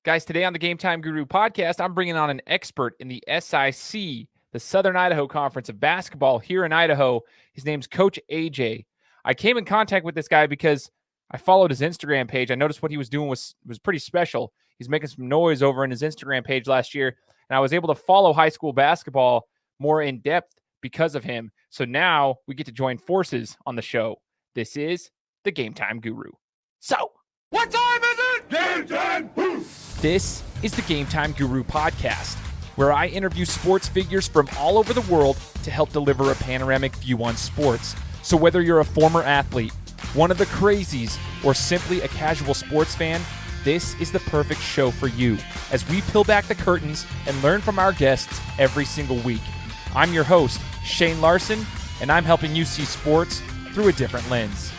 Guys, today on the Game Time Guru podcast, I'm bringing on an expert in the SIC, the Southern Idaho Conference of Basketball here in Idaho. His name's Coach AJ. I came in contact with this guy because I followed his Instagram page. I noticed what he was doing was pretty special. He's making some noise over in his Instagram page last year, and I was able to follow high school basketball more in depth because of him. So now we get to join forces on the show. This is the Game Time Guru. So, what time is it? Game time! This is the Game Time Guru podcast, where I interview sports figures from all over the world to help deliver a panoramic view on sports. So whether you're a former athlete, one of the crazies, or simply a casual sports fan, this is the perfect show for you as we peel back the curtains and learn from our guests every single week. I'm your host, Shane Larson, and I'm helping you see sports through a different lens.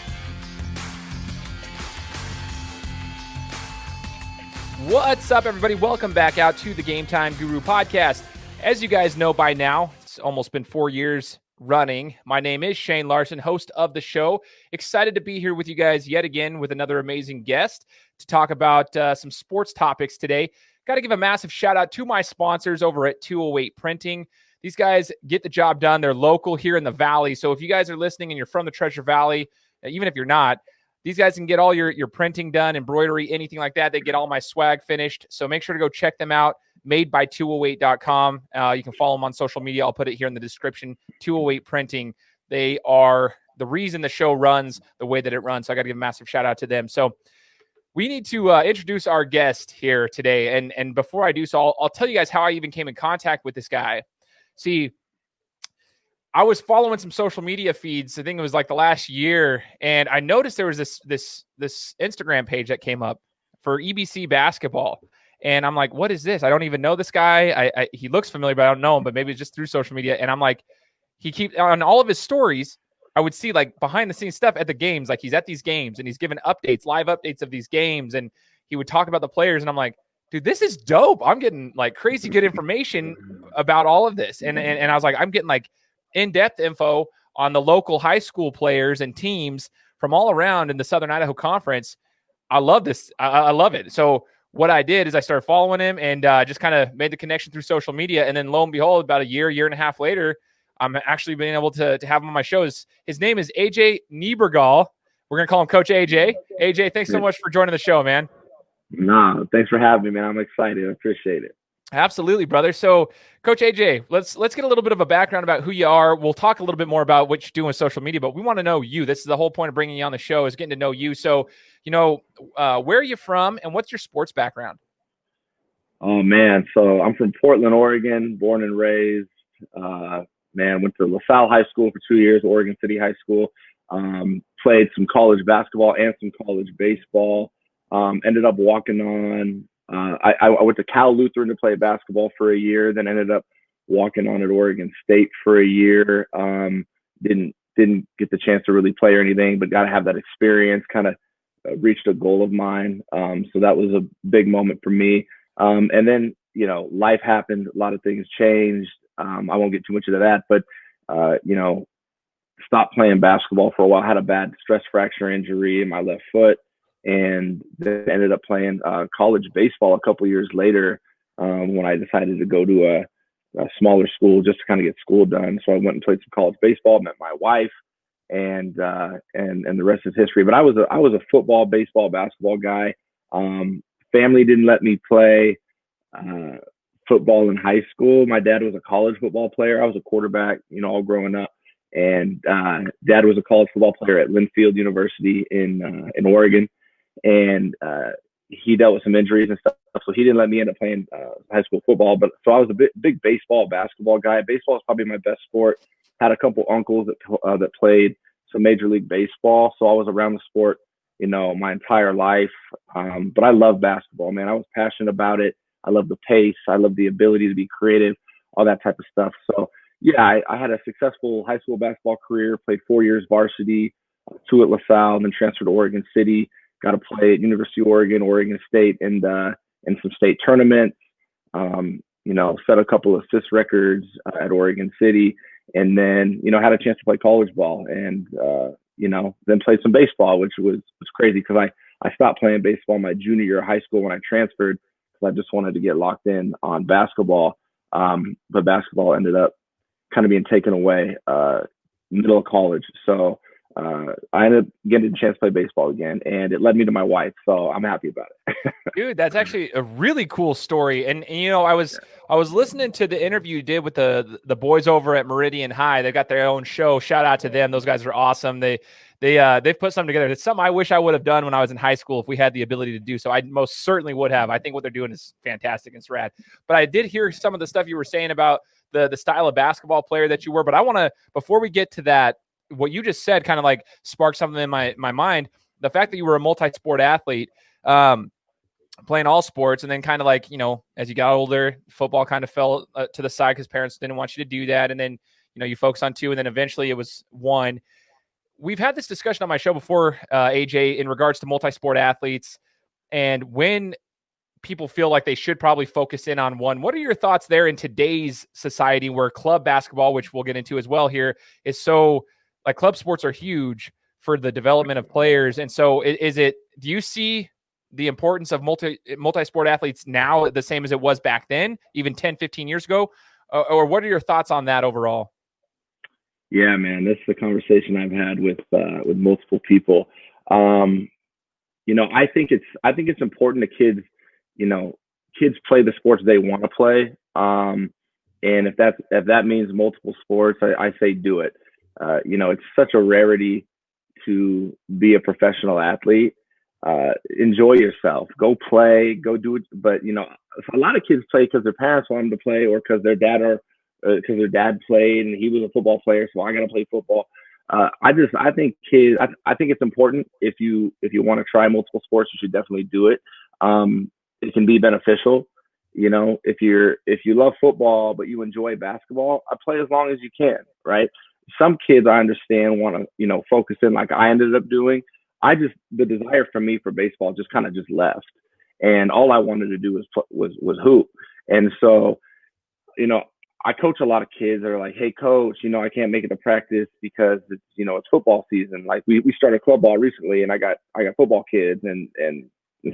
What's up, everybody? Welcome back out to the Game Time Guru podcast. As you guys know by now, it's almost been 4 years running. My name is Shane Larson, host of the show. Excited to be here with you guys yet again with another amazing guest to talk about some sports topics today. Got to give a massive shout out to my sponsors over at 208 Printing. These guys get the job done. They're local here in the Valley. So if you guys are listening and you're from the Treasure Valley, even if you're not, these guys can get all your printing done, embroidery, anything like that. They get all my swag finished. So make sure to go check them out, madeby208.com. You can follow them on social media. I'll put it here in the description. 208 Printing. They are the reason the show runs the way that it runs. So I got to give a massive shout out to them. So we need to introduce our guest here today. And before I do so, I'll tell you guys how I even came in contact with this guy. See, I was following some social media feeds. I think it was like the last year, and I noticed there was this Instagram page that came up for EBC Basketball, and I'm like, "What is this? I don't even know this guy. He looks familiar, but I don't know him. But maybe it's just through social media." And I'm like, he keeps on all of his stories. I would see like behind the scenes stuff at the games, like he's at these games and he's giving updates, live updates of these games, and he would talk about the players. And I'm like, dude, this is dope. I'm getting like crazy good information about all of this, and I was like, I'm getting like in-depth info on the local high school players and teams from all around in the Southern Idaho Conference. I love this. I love it. So what I did is I started following him and just kind of made the connection through social media. And then lo and behold, about a year and a half later, I'm actually being able to have him on my shows. His name is AJ Niebergall. We're going to call him Coach AJ. AJ, thanks so much for joining the show, man. Nah, thanks for having me, man. I'm excited. I appreciate it. Absolutely, brother. So, Coach AJ, let's get a little bit of a background about who you are. We'll talk a little bit more about what you're doing with social media, but we want to know you. This is the whole point of bringing you on the show, is getting to know you. So, where are you from and what's your sports background? Oh, man. So I'm from Portland, Oregon, born and raised. Went to LaSalle High School for 2 years, Oregon City High School. Played some college basketball and some college baseball. Ended up walking on. I went to Cal Lutheran to play basketball for a year, then ended up walking on at Oregon State for a year. Didn't get the chance to really play or anything, but got to have that experience, kind of reached a goal of mine. So that was a big moment for me. And then, life happened. A lot of things changed. I won't get too much into that, but, stopped playing basketball for a while, had a bad stress fracture injury in my left foot. And then ended up playing college baseball a couple years later when I decided to go to a smaller school just to kind of get school done. So I went and played some college baseball, met my wife, and the rest is history. But I was a football, baseball, basketball guy. Family didn't let me play football in high school. My dad was a college football player. I was a quarterback, all growing up. And dad was a college football player at Linfield University in Oregon. And he dealt with some injuries and stuff, so he didn't let me end up playing high school football. But so I was a big baseball, basketball guy. Baseball is probably my best sport. Had a couple uncles that played some Major League Baseball, so I was around the sport, my entire life. But I love basketball, man. I was passionate about it. I love the pace. I love the ability to be creative, all that type of stuff. So yeah, I had a successful high school basketball career. Played 4 years varsity, 2 at LaSalle, and then transferred to Oregon City. Got to play at University of Oregon, Oregon State, and some state tournaments. Set a couple of assist records at Oregon City, and then had a chance to play college ball, and then played some baseball, which was crazy because I stopped playing baseball my junior year of high school when I transferred. because I just wanted to get locked in on basketball. But basketball ended up kind of being taken away middle of college. So I ended up getting a chance to play baseball again, and it led me to my wife. So I'm happy about it. Dude, that's actually a really cool story. And you know, I was listening to the interview you did with the boys over at Meridian High. They got their own show. Shout out to them. Those guys are awesome. They've put something together. It's something I wish I would have done when I was in high school if we had the ability to do so. I most certainly would have. I think what they're doing is fantastic and it's rad. But I did hear some of the stuff you were saying about the style of basketball player that you were. But I want to, before we get to that, what you just said kind of like sparked something in my mind. The fact that you were a multi-sport athlete, playing all sports, and then kind of like, you know, as you got older, football kind of fell to the side because parents didn't want you to do that. And then, you know, you focus on two, and then eventually it was one. We've had this discussion on my show before, AJ, in regards to multi-sport athletes and when people feel like they should probably focus in on one. What are your thoughts there in today's society where club basketball, which we'll get into as well here, is so like club sports are huge for the development of players. And so do you see the importance of multi-sport athletes now the same as it was back then, even 10, 15 years ago? Or what are your thoughts on that overall? Yeah, man, this is a conversation I've had with multiple people. You know, I think it's important that kids play the sports they want to play. And if that means multiple sports, I say do it. You know, it's such a rarity to be a professional athlete. Enjoy yourself, go play, go do it. But, you know, a lot of kids play because their parents want them to play, or because their dad played and he was a football player, so I got to play football. I think it's important if you want to try multiple sports, you should definitely do it. It can be beneficial. You know, if you love football but you enjoy basketball, I play as long as you can, right? Some kids I understand want to, you know, focus in like I ended up doing. The desire for me for baseball just kind of just left, and all I wanted to do was hoop. And so, you know, I coach a lot of kids that are like, hey coach, you know, I can't make it to practice because it's, you know, it's football season. Like we started club ball recently, and I got football kids and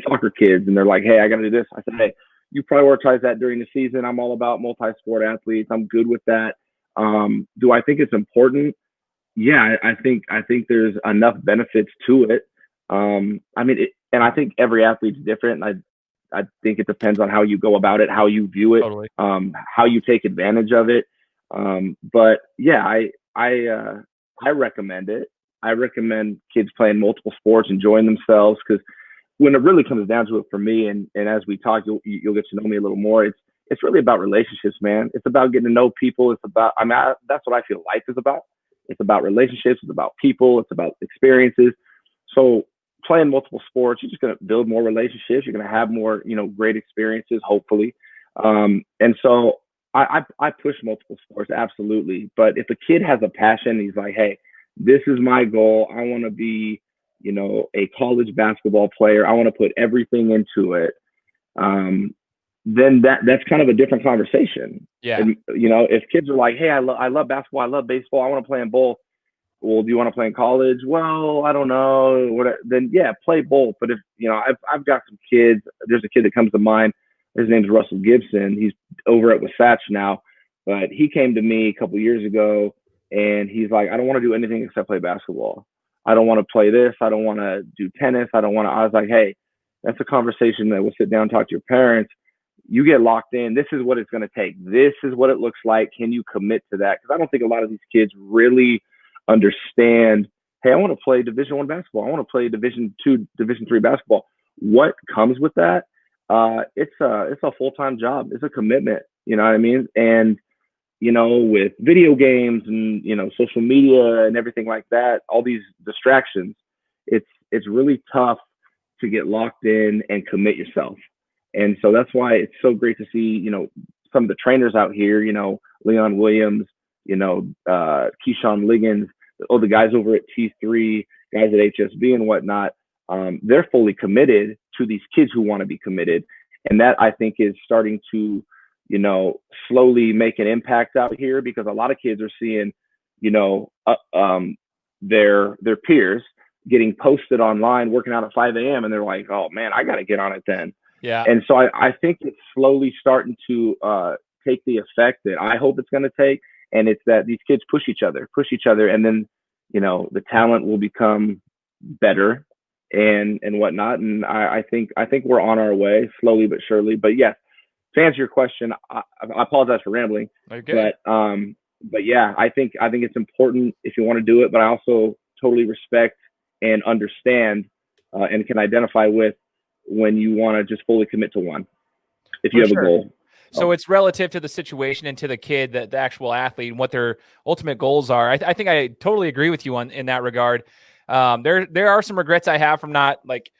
soccer kids, and they're like, hey, I got to do this. I said, hey, you prioritize that during the season. I'm all about multi-sport athletes. I'm good with that. Do I think it's important? Yeah, I think there's enough benefits to it. I mean, and I think every athlete's different. I think it depends on how you go about it, how you view it, Totally. how you take advantage of it. But yeah, I recommend it. I recommend kids playing multiple sports, enjoying themselves, because when it really comes down to it for me, and as we talk, you'll get to know me a little more. It's really about relationships, man. It's about getting to know people. It's about, that's what I feel life is about. It's about relationships. It's about people. It's about experiences. So playing multiple sports, you're just going to build more relationships. You're going to have more, you know, great experiences, hopefully. And so I push multiple sports, absolutely. But if a kid has a passion, he's like, hey, this is my goal. I want to be, you know, a college basketball player. I want to put everything into it. Then that's kind of a different conversation. Yeah. And, you know, if kids are like, hey, I love basketball, I love baseball, I want to play in both. Well, do you want to play in college? Well, I don't know. Then yeah, play both. But if, you know, I've got some kids. There's a kid that comes to mind. His name's Russell Gibson. He's over at Wasatch now, but he came to me a couple of years ago, and he's like, I don't want to do anything except play basketball. I don't want to play this. I don't want to do tennis. I was like, hey, that's a conversation that we'll sit down and talk to your parents. You get locked in. This is what it's going to take. This is what it looks like. Can you commit to that? Because I don't think a lot of these kids really understand, hey, I want to play Division I basketball. I want to play Division II, Division III basketball. What comes with that? It's a full-time job. It's a commitment. You know what I mean? And, you know, with video games and, you know, social media and everything like that, all these distractions, it's really tough to get locked in and commit yourself. And so that's why it's so great to see, you know, some of the trainers out here, you know, Leon Williams, you know, Keyshawn Liggins, the guys over at T3, guys at HSB and whatnot. They're fully committed to these kids who want to be committed. And that, I think, is starting to, you know, slowly make an impact out here, because a lot of kids are seeing, you know, their peers getting posted online, working out at 5 a.m. And they're like, oh man, I got to get on it then. Yeah. And so I think it's slowly starting to take the effect that I hope it's going to take. And it's that these kids push each other, and then, the talent will become better and whatnot. And I think we're on our way slowly but surely. But yes, to answer your question, I apologize for rambling, Okay. but yeah, I think it's important if you want to do it, but I also totally respect and understand and can identify with when you want to just fully commit to one if you For have a sure. goal. So it's relative to the situation and to the kid, the actual athlete, and what their ultimate goals are. I think I totally agree with you in that regard. There are some regrets I have from not like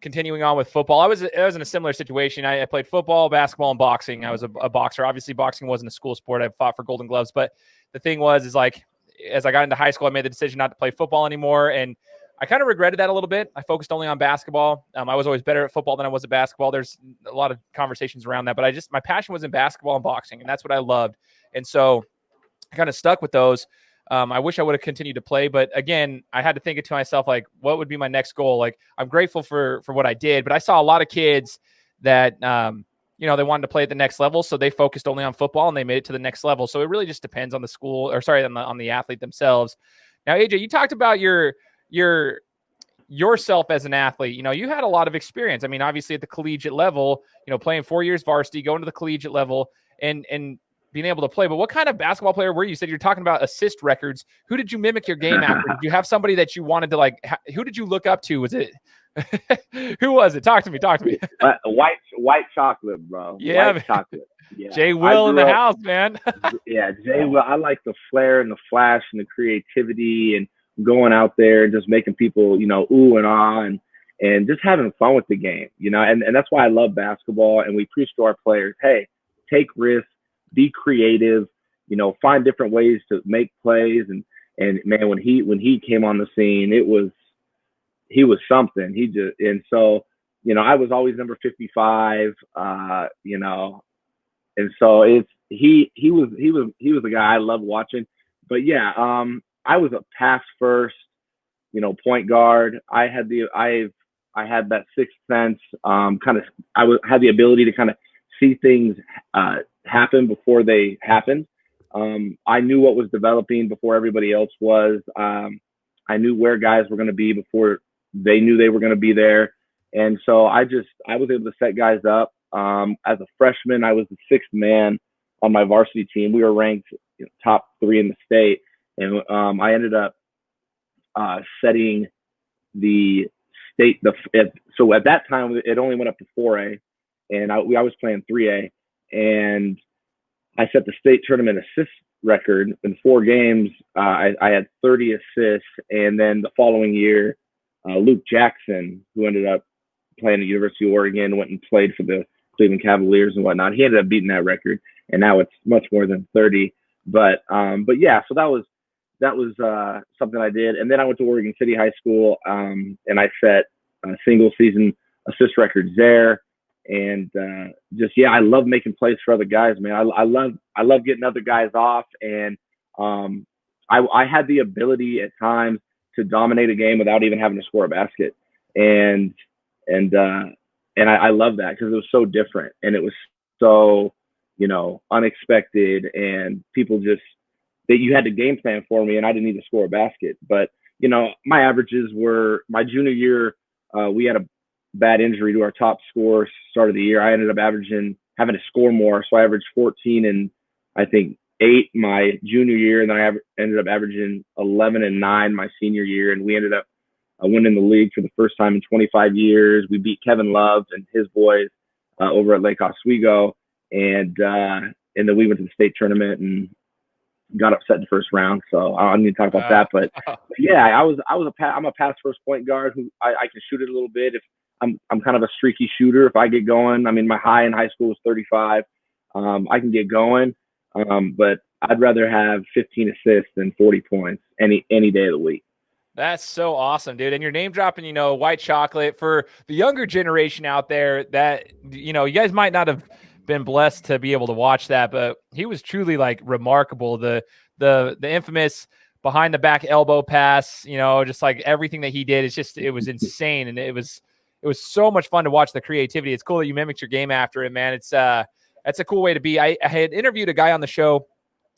continuing on with football. I was in a similar situation. I played football, basketball, and boxing. I was a boxer. Obviously, boxing wasn't a school sport. I fought for Golden Gloves, but the thing is like as I got into high school, I made the decision not to play football anymore, and I kind of regretted that a little bit. I focused only on basketball. I was always better at football than I was at basketball. There's a lot of conversations around that, but my passion was in basketball and boxing, and that's what I loved. And so I kind of stuck with those. I wish I would have continued to play, but again, I had to think it to myself, like, what would be my next goal? Like, I'm grateful for what I did, but I saw a lot of kids that, they wanted to play at the next level. So they focused only on football and they made it to the next level. So it really just depends on the school on the athlete themselves. Now, AJ, you talked about yourself as an athlete. You had a lot of experience. I mean, obviously at the collegiate level, playing 4 years varsity, going to the collegiate level and being able to play. But what kind of basketball player were you? You said you're talking about assist records. Who did you mimic your game after? Did you have somebody that you wanted to who did you look up to? Was it, who was it? Talk to me. White chocolate, bro. Yeah. White chocolate. Yeah. Jay Will in the house, man. Yeah. Jay Will. I like the flair and the flash and the creativity and going out there and just making people, ooh and ah and just having fun with the game, and that's why I love basketball. And we preach to our players, hey, take risks, be creative, find different ways to make plays. And man, when he came on the scene, he was something. And so, I was always number 55, and so he was the guy I loved watching. But yeah, I was a pass first, point guard. I had that sixth sense. Had the ability to kind of see things happen before they happened. I knew what was developing before everybody else was. I knew where guys were going to be before they knew they were going to be there. And so I was able to set guys up. As a freshman, I was the sixth man on my varsity team. We were ranked top 3 in the state. And I ended up setting the state. So at that time, it only went up to 4A, and I was playing 3A. And I set the state tournament assist record in 4 games. I had 30 assists, and then the following year, Luke Jackson, who ended up playing at University of Oregon, went and played for the Cleveland Cavaliers and whatnot. He ended up beating that record, and now it's much more than 30. But yeah, so that was something I did. And then I went to Oregon City High School, and I set single season assist records there. And I love making plays for other guys, man. I love getting other guys off. And I had the ability at times to dominate a game without even having to score a basket. And I love that because it was so different and it was so, unexpected, and people just, that you had to game plan for me and I didn't need to score a basket. But, my averages were, my junior year, we had a bad injury to our top scorer start of the year. I ended up having to score more. So I averaged 14 and I think 8 my junior year. And then I ended up averaging 11 and 9 my senior year. And we ended up winning the league for the first time in 25 years. We beat Kevin Love and his boys over at Lake Oswego. And then we went to the state tournament and got upset in the first round. So I don't need to talk about that, but yeah, I'm a pass first point guard who I can shoot it a little bit. If I'm kind of a streaky shooter. If I get going, I mean, my high in high school was 35. I can get going, but I'd rather have 15 assists than 40 points any day of the week. That's so awesome, dude. And you're name dropping, white chocolate for the younger generation out there that, you guys might not have been blessed to be able to watch that, but he was truly like remarkable. The infamous behind the back elbow pass, just like everything that he did, it was insane. And it was it was so much fun to watch the creativity. It's cool that you mimicked your game after it, man. It's that's a cool way to be. I had interviewed a guy on the show.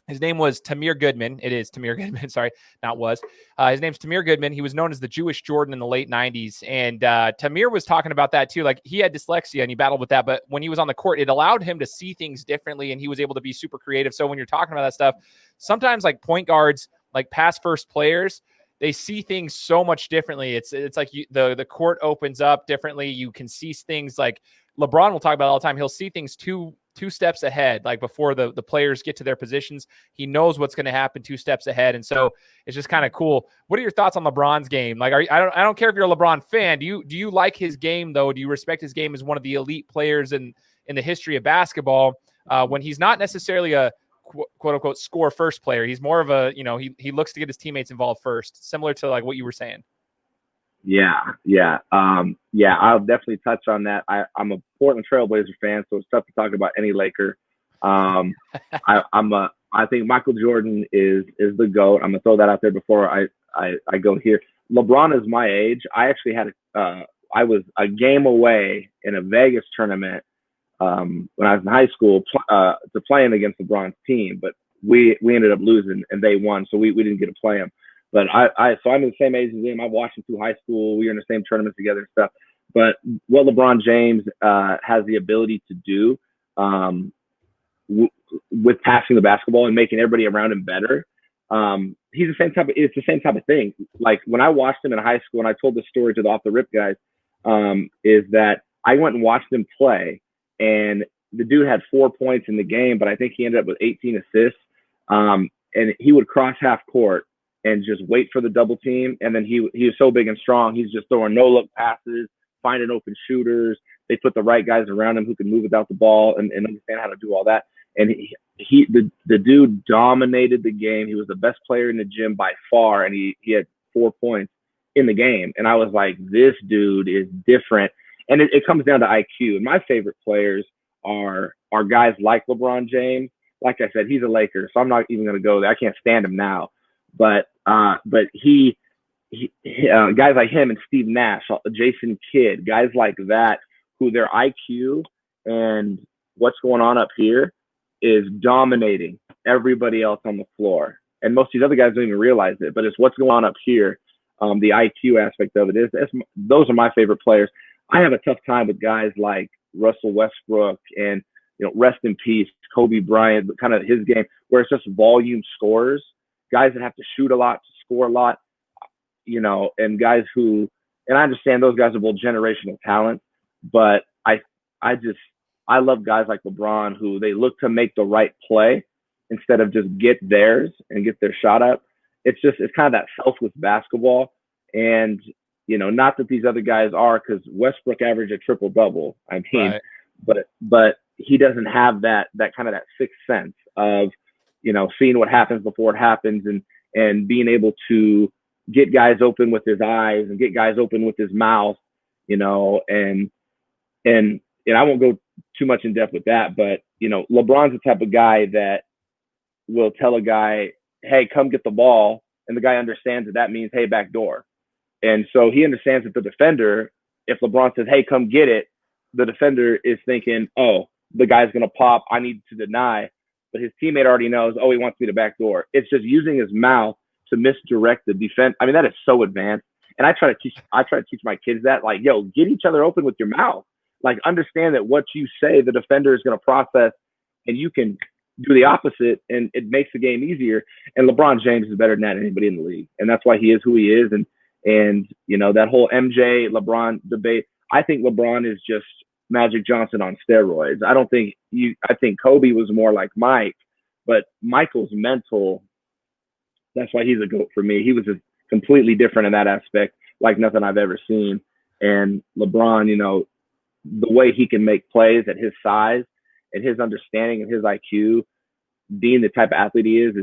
His name was Tamir Goodman. It is Tamir Goodman. Sorry, not was. His name's Tamir Goodman. He was known as the Jewish Jordan in the late 90s. And Tamir was talking about that too. Like, he had dyslexia and he battled with that. But when he was on the court, it allowed him to see things differently, and he was able to be super creative. So when you're talking about that stuff, sometimes like point guards, like pass first players, they see things so much differently. It's like the court opens up differently. You can see things like LeBron will talk about all the time. He'll see things two steps ahead, like before the players get to their positions. He knows what's going to happen 2 steps ahead. And so it's just kind of cool. What are your thoughts on LeBron's game? Like, I don't care if you're a LeBron fan. Do you like his game though? Do you respect his game as one of the elite players in the history of basketball? When he's not necessarily a quote unquote score first player, he's more of a, he looks to get his teammates involved first, similar to like what you were saying. Yeah. I'll definitely touch on that. I'm a Portland Trailblazer fan, so it's tough to talk about any Laker. I think Michael Jordan is the GOAT. I'm gonna throw that out there before I go here. LeBron is my age. I actually had I was a game away in a Vegas tournament when I was in high school to playing against LeBron's team, but we ended up losing and they won, so we didn't get to play him. But so I'm the same age as him. I watched him through high school. We were in the same tournament together and stuff. But what LeBron James has the ability to do with passing the basketball and making everybody around him better, it's the same type of thing. Like when I watched him in high school, and I told this story to the Off the Rip guys, is that I went and watched him play, and the dude had 4 points in the game, but I think he ended up with 18 assists. And he would cross half court and just wait for the double team. And then he was so big and strong, he's just throwing no-look passes, finding open shooters. They put the right guys around him who can move without the ball and understand how to do all that. And the dude dominated the game. He was the best player in the gym by far, and he had 4 points in the game. And I was like, this dude is different. And it comes down to IQ. And my favorite players are guys like LeBron James. Like I said, he's a Laker, so I'm not even going to go there. I can't stand him now. But he guys like him and Steve Nash, Jason Kidd, guys like that, who their IQ and what's going on up here is dominating everybody else on the floor. And most of these other guys don't even realize it, but it's what's going on up here. The IQ aspect of it is those are my favorite players. I have a tough time with guys like Russell Westbrook and, rest in peace, Kobe Bryant, kind of his game, where it's just volume scorers. Guys that have to shoot a lot, to score a lot, and guys who, and I understand those guys are both generational talent, but I love guys like LeBron who they look to make the right play instead of just get theirs and get their shot up. It's kind of that selfless basketball. And, not that these other guys are, because Westbrook averaged a triple double. I mean, right. But he doesn't have that kind of that sixth sense of, seeing what happens before it happens and being able to get guys open with his eyes and get guys open with his mouth, and I won't go too much in depth with that, but, LeBron's the type of guy that will tell a guy, hey, come get the ball. And the guy understands that means, hey, back door. And so he understands that the defender, if LeBron says, hey, come get it, the defender is thinking, oh, the guy's going to pop. I need to deny. But his teammate already knows, oh, he wants me to backdoor. It's just using his mouth to misdirect the defense. I mean, that is so advanced. And I try to teach my kids that, like, yo, get each other open with your mouth. Like, understand that what you say, the defender is going to process, and you can do the opposite, and it makes the game easier. And LeBron James is better than that anybody in the league. And that's why he is who he is. And that whole MJ LeBron debate, I think LeBron is just Magic Johnson on steroids. I think Kobe was more like Mike, but Michael's mental, that's why he's a GOAT for me. He was just completely different in that aspect, like nothing I've ever seen. And LeBron, the way he can make plays at his size and his understanding and his IQ, being the type of athlete he is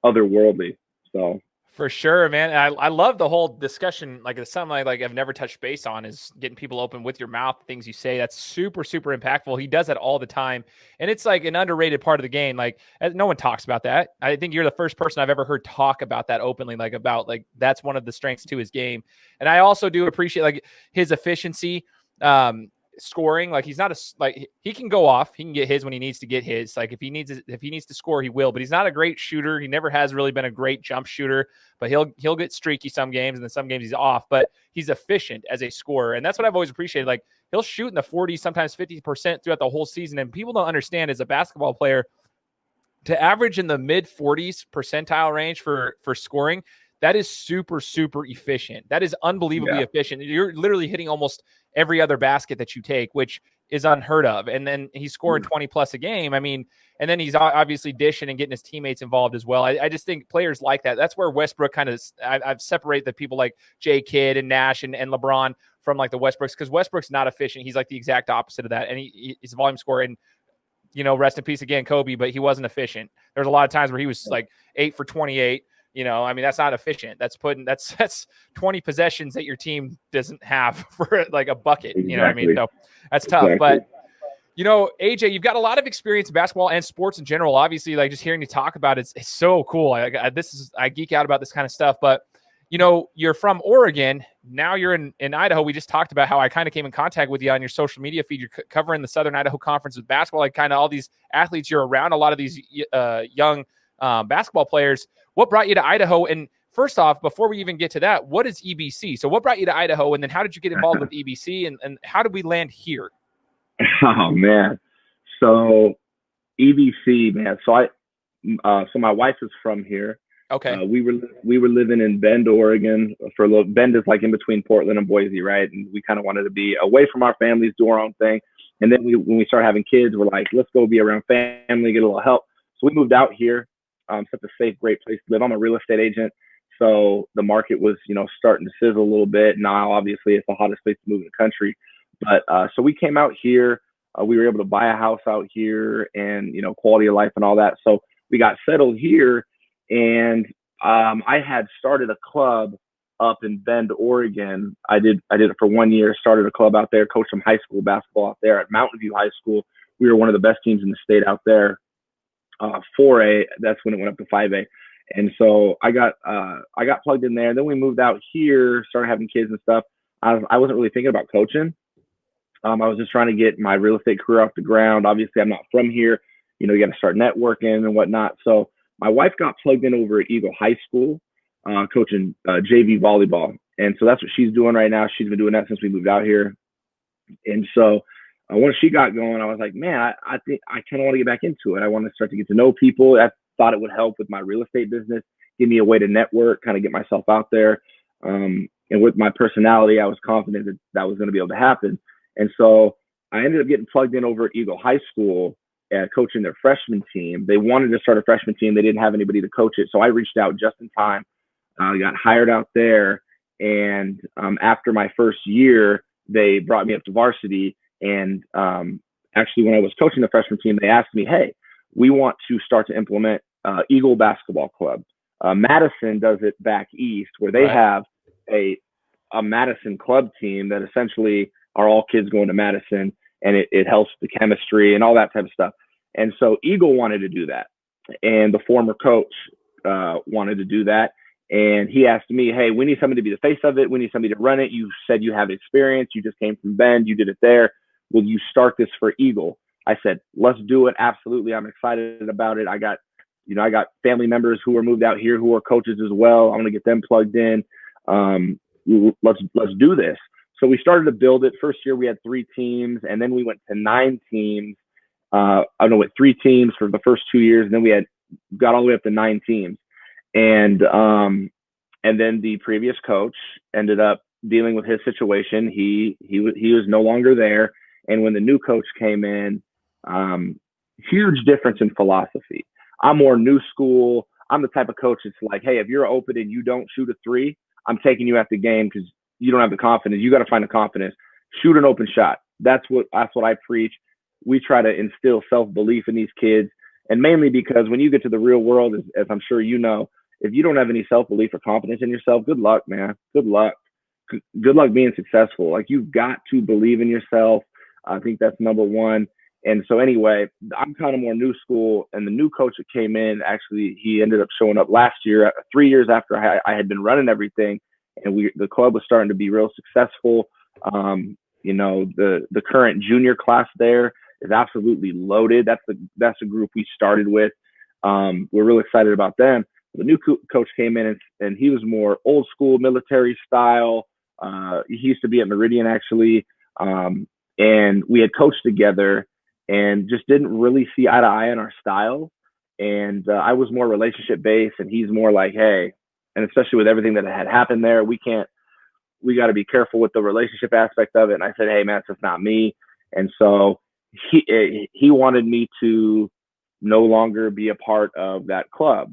otherworldly. So For sure, man. I love the whole discussion. Like it's something like I've never touched base on is getting people open with your mouth, things you say. That's super, super impactful. He does that all the time. And it's like an underrated part of the game. Like no one talks about that. I think you're the first person I've ever heard talk about that openly, like about like that's one of the strengths to his game. And I also do appreciate like his efficiency. Scoring, like he's not like he can go off, he can get his when he needs to get his, like if he needs to score he will, but he's not a great shooter. He never has really been a great jump shooter, but he'll get streaky some games, and then some games he's off, but he's efficient as a scorer. And that's what I've always appreciated. Like he'll shoot in the 40s, sometimes 50% throughout the whole season. And people don't understand, as a basketball player, to average in the mid 40s percentile range for scoring, that is super, super efficient. That is unbelievably efficient. You're literally hitting almost every other basket that you take, which is unheard of. And then he's scoring 20 plus a game. I mean, and then he's obviously dishing and getting his teammates involved as well. I just think players like that. That's where Westbrook kind of, I've separated the people like Jay Kidd and Nash and LeBron from like the Westbrooks, because Westbrook's not efficient. He's like the exact opposite of that. And he's a volume scorer. And, you know, rest in peace again, Kobe, but he wasn't efficient. There's a lot of times where he was like 8 for 28. You know, I mean, that's not efficient. That's 20 possessions that your team doesn't have for like a bucket. Exactly. You know what I mean? So that's tough. But, you know, AJ, you've got a lot of experience in basketball and sports in general. Obviously, like just hearing you talk about it's so cool. I geek out about this kind of stuff. But, you know, you're from Oregon. Now you're in Idaho. We just talked about how I kind of came in contact with you on your social media feed. You're covering the Southern Idaho Conference with basketball, like kind of all these athletes. You're around a lot of these young basketball players. What brought you to Idaho? And first off, before we even get to that, what is EBC? So what brought you to Idaho? And then how did you get involved with EBC? And how did we land here? Oh, man. So EBC, man. So my wife is from here. Okay. We were living in Bend, Oregon for a little. Bend is like in between Portland and Boise, right? And we kind of wanted to be away from our families, do our own thing. And then when we started having kids, we're like, let's go be around family, get a little help. So we moved out here. Such a safe, great place to live. I'm a real estate agent, so the market was, you know, starting to sizzle a little bit. Now, obviously, it's the hottest place to move in the country. But so we came out here. We were able to buy a house out here, and you know, quality of life and all that. So we got settled here, and I had started a club up in Bend, Oregon. I did it for 1 year. Started a club out there, coached some high school basketball out there at Mountain View High School. We were one of the best teams in the state out there. 4A, that's when it went up to 5A. And so I got plugged in there. Then we moved out here, started having kids and stuff. I wasn't really thinking about coaching. I was just trying to get my real estate career off the ground. Obviously, I'm not from here. You know, you got to start networking and whatnot. So my wife got plugged in over at Eagle High School, coaching JV volleyball. And so that's what she's doing right now. She's been doing that since we moved out here. And so once she got going, I was like, man, I think I kind of want to get back into it. I want to start to get to know people. I thought it would help with my real estate business, give me a way to network, kind of get myself out there. And with my personality, I was confident that that was going to be able to happen. And so I ended up getting plugged in over at Eagle High School, coaching their freshman team. They wanted to start a freshman team. They didn't have anybody to coach it. So I reached out just in time, got hired out there. And after my first year, they brought me up to varsity. And actually, when I was coaching the freshman team, they asked me, hey, we want to start to implement Eagle Basketball Club. Madison does it back east, where they have a Madison club team that essentially are all kids going to Madison, and it helps the chemistry and all that type of stuff. And so Eagle wanted to do that. And the former coach wanted to do that. And he asked me, hey, we need somebody to be the face of it. We need somebody to run it. You said you have experience. You just came from Bend. You did it there. Will you start this for Eagle? I said, let's do it. Absolutely. I'm excited about it. I got family members who are moved out here who are coaches as well. I want to get them plugged in. Let's do this. So we started to build it. First year we had 3 teams, and then we went to 9 teams. With 3 teams for the first 2 years, and then we got all the way up to 9 teams. And then the previous coach ended up dealing with his situation. He was no longer there. And when the new coach came in, huge difference in philosophy. I'm more new school. I'm the type of coach that's like, hey, if you're open and you don't shoot a 3, I'm taking you out the game because you don't have the confidence. You got to find the confidence. Shoot an open shot. That's what I preach. We try to instill self-belief in these kids. And mainly because when you get to the real world, as I'm sure you know, if you don't have any self-belief or confidence in yourself, good luck, man. Good luck. Good luck being successful. Like, you've got to believe in yourself. I think that's number one. And so anyway, I'm kind of more new school, and the new coach that came in, actually, he ended up showing up last year, 3 years after I had been running everything, and the club was starting to be real successful. You know, the current junior class there is absolutely loaded. That's the group we started with. We're really excited about them. The new coach came in, and he was more old school military style. He used to be at Meridian, actually, and we had coached together and just didn't really see eye to eye on our style. And I was more relationship based, and he's more like, hey, and especially with everything that had happened there, we got to be careful with the relationship aspect of it. And I said, hey, man, it's just not me. And so he wanted me to no longer be a part of that club.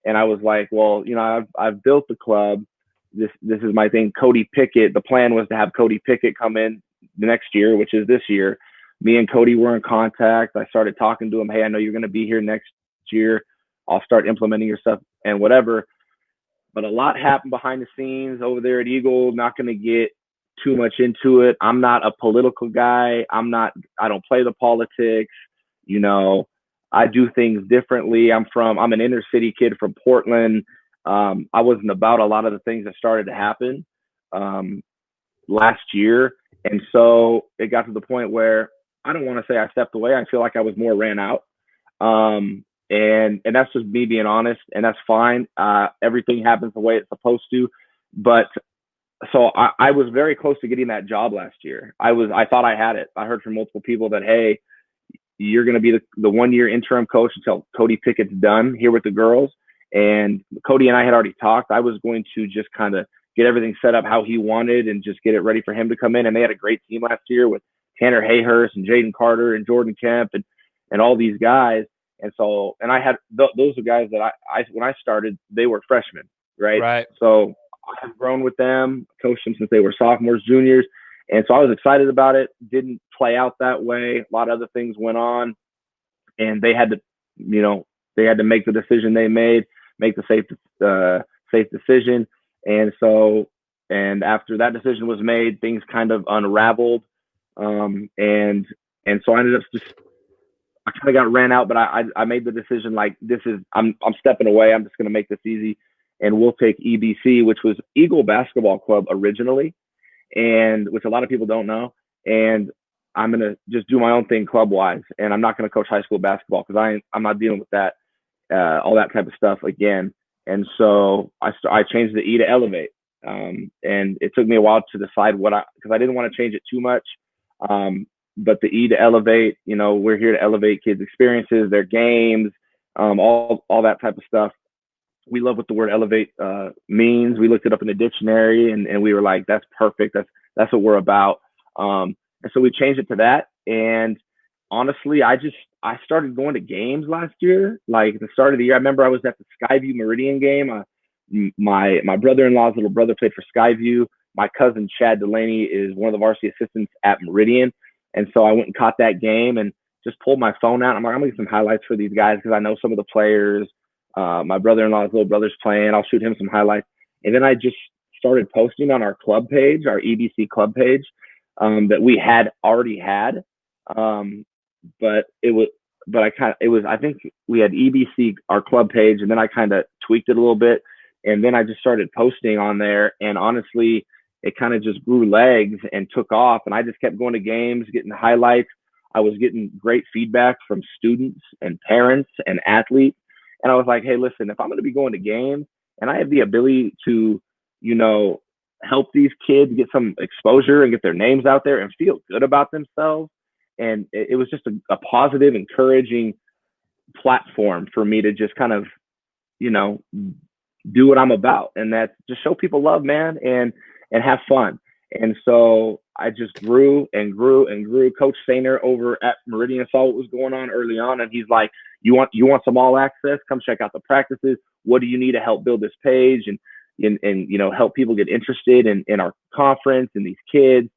And I was like, well, you know, I've built the club. This is my thing. Cody Pickett. The plan was to have Cody Pickett come in the next year, which is this year. Me and Cody were in contact. I started talking to him. Hey, I know you're going to be here next year. I'll start implementing your stuff and whatever. But a lot happened behind the scenes over there at Eagle. Not going to get too much into it. I'm not a political guy. I don't play the politics. You know, I do things differently. I'm an inner city kid from Portland. I wasn't about a lot of the things that started to happen last year. And so it got to the point where I don't want to say I stepped away. I feel like I was more ran out. And that's just me being honest, and that's fine. Everything happens the way it's supposed to. But so I was very close to getting that job last year. I thought I had it. I heard from multiple people that, hey, you're going to be the 1 year interim coach until Cody Pickett's done here with the girls. And Cody and I had already talked. I was going to just kind of get everything set up how he wanted and just get it ready for him to come in. And they had a great team last year with Tanner Hayhurst and Jaden Carter and Jordan Kemp and all these guys. And so, and I had those are guys that I when I started, they were freshmen, right? Right. So I've grown with them, coached them since they were sophomores, juniors. And so I was excited about it. Didn't play out that way. A lot of other things went on, and they had to, you know, make the decision they made, make the safe decision. And so, and after that decision was made, things kind of unraveled. And so I ended up I kind of got ran out, but I made the decision, like, I'm stepping away. I'm just going to make this easy, and we'll take EBC, which was Eagle Basketball Club originally, and which a lot of people don't know. And I'm going to just do my own thing club wise, and I'm not going to coach high school basketball because I'm not dealing with that, all that type of stuff again. And so I changed the E to Elevate, and it took me a while to decide because I didn't want to change it too much. But the E to Elevate, you know, we're here to elevate kids' experiences, their games, all that type of stuff. We love what the word elevate means. We looked it up in the dictionary, and we were like, that's perfect. That's what we're about. And so we changed it to that. And honestly, I started going to games last year. Like at the start of the year, I remember I was at the Skyview Meridian game. My brother-in-law's little brother played for Skyview. My cousin Chad Delaney is one of the varsity assistants at Meridian. And so I went and caught that game and just pulled my phone out. I'm like, I'm going to get some highlights for these guys because I know some of the players. My brother-in-law's little brother's playing. I'll shoot him some highlights. And then I just started posting on our club page, our EBC club page, that we had already had. But I think we had EBC, our club page, and then I kind of tweaked it a little bit. And then I just started posting on there. And honestly, it kind of just grew legs and took off. And I just kept going to games, getting highlights. I was getting great feedback from students and parents and athletes. And I was like, hey, listen, if I'm going to be going to games and I have the ability to, you know, help these kids get some exposure and get their names out there and feel good about themselves. And it was just a positive, encouraging platform for me to just kind of, you know, do what I'm about. And that's just show people love, man, and have fun. And so I just grew and grew and grew. Coach Sainer over at Meridian saw what was going on early on. And he's like, you want some all access? Come check out the practices. What do you need to help build this page and you know, help people get interested in our conference and these kids?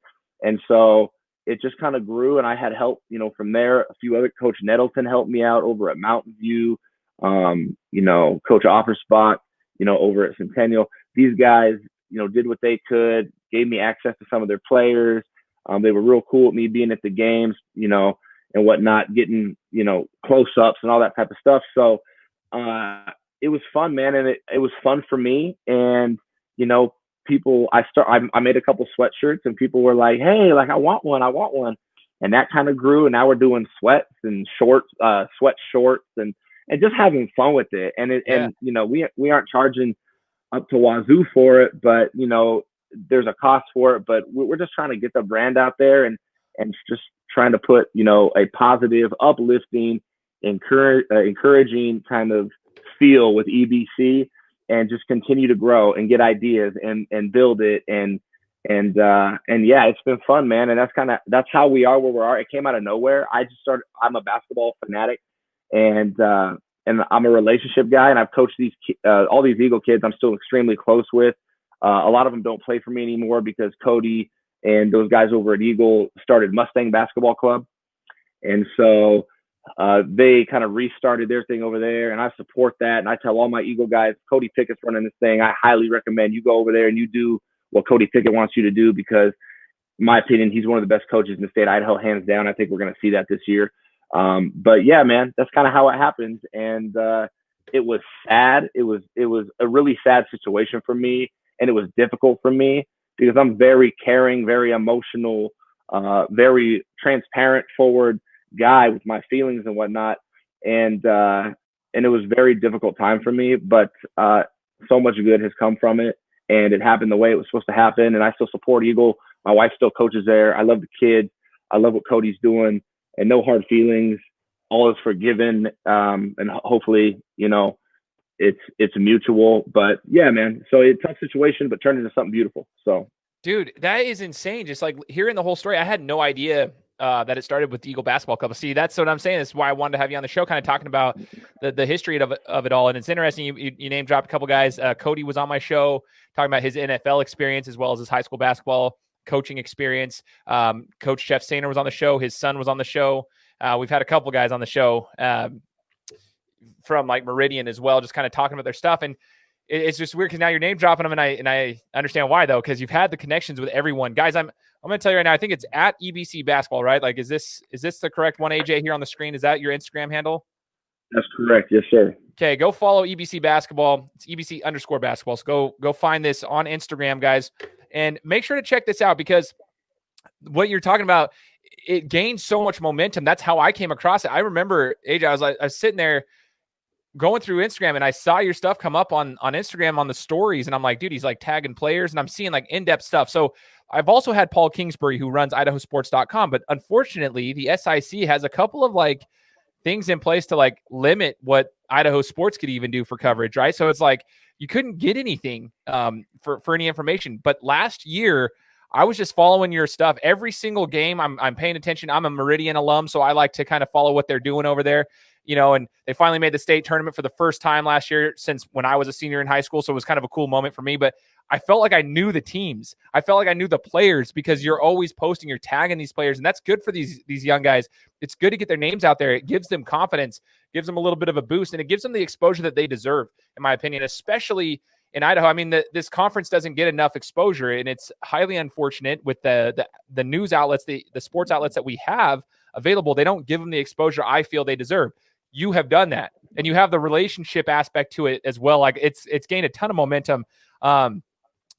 And so it just kind of grew, and I had help, you know, from there. A few other, Coach Nettleton helped me out over at Mountain View. You know, Coach Offerspot, over at Centennial. These guys, did what they could, gave me access to some of their players. They were real cool with me being at the games, and whatnot, getting, close-ups and all that type of stuff. So it was fun, man, and it was fun for me. And, people, I made a couple sweatshirts, and people were like, hey, like, I want one. And that kind of grew, and now we're doing sweats and shorts, sweat shorts, and just having fun with it. And and we aren't charging up to wazoo for it, but there's a cost for it. But we're just trying to get the brand out there, and just trying to put a positive, uplifting, encouraging kind of feel with EBC, and just continue to grow and get ideas and build it. And yeah, it's been fun, man. And that's how we are where we are. It came out of nowhere. I'm a basketball fanatic, and I'm a relationship guy, and I've coached all these Eagle kids I'm still extremely close with. A lot of them don't play for me anymore because Cody and those guys over at Eagle started Mustang Basketball Club. And so they kind of restarted their thing over there, and I support that. And I tell all my Eagle guys, Cody Pickett's running this thing. I highly recommend you go over there and you do what Cody Pickett wants you to do, because in my opinion, he's one of the best coaches in the state of Idaho, hands down. I think we're going to see that this year. But yeah, man, that's kind of how it happened. And it was sad. It was a really sad situation for me, and it was difficult for me because I'm very caring, very emotional, very transparent, forward guy with my feelings and whatnot. And it was a very difficult time for me, but so much good has come from it, and it happened the way it was supposed to happen. And I still support Eagle. My wife still coaches there. I love the kids. I love what Cody's doing, and no hard feelings. All is forgiven. And hopefully, it's mutual. But yeah, man. So it's a tough situation, but turned into something beautiful. So, dude, that is insane. Just like hearing the whole story, I had no idea that it started with the Eagle Basketball Club. See, that's what I'm saying. That's why I wanted to have you on the show, kind of talking about the history of it all. And it's interesting. You name dropped a couple guys. Cody was on my show talking about his NFL experience as well as his high school basketball coaching experience. Coach Jeff Sainer was on the show. His son was on the show. We've had a couple guys on the show from like Meridian as well, just kind of talking about their stuff. And it's just weird because now you're name dropping them, and I understand why though, because you've had the connections with everyone. Guys, I'm going to tell you right now, I think it's at EBC Basketball, right? Like, is this the correct one, AJ, here on the screen? Is that your Instagram handle? That's correct. Yes, sir. Okay, go follow EBC Basketball. It's EBC_basketball. So go find this on Instagram, guys, and make sure to check this out, because what you're talking about, it gained so much momentum. That's how I came across it. I remember, AJ, I was sitting there going through Instagram, and I saw your stuff come up on Instagram on the stories, and I'm like, dude, he's like tagging players, and I'm seeing like in-depth stuff. So I've also had Paul Kingsbury, who runs idahosports.com, but unfortunately the SIC has a couple of like things in place to like limit what Idaho sports could even do for coverage, right? So it's like you couldn't get anything for any information. But last year, I was just following your stuff every single game. I'm paying attention. I'm a Meridian alum, so I like to kind of follow what they're doing over there. And they finally made the state tournament for the first time last year since when I was a senior in high school. So it was kind of a cool moment for me, but I felt like I knew the teams. I felt like I knew the players, because you're always posting, you're tagging these players, and that's good for these young guys. It's good to get their names out there. It gives them confidence, gives them a little bit of a boost, and it gives them the exposure that they deserve, in my opinion, especially in Idaho. I mean, this conference doesn't get enough exposure, and it's highly unfortunate with the news outlets, the sports outlets that we have available. They don't give them the exposure I feel they deserve. You have done that, and you have the relationship aspect to it as well. Like it's gained a ton of momentum in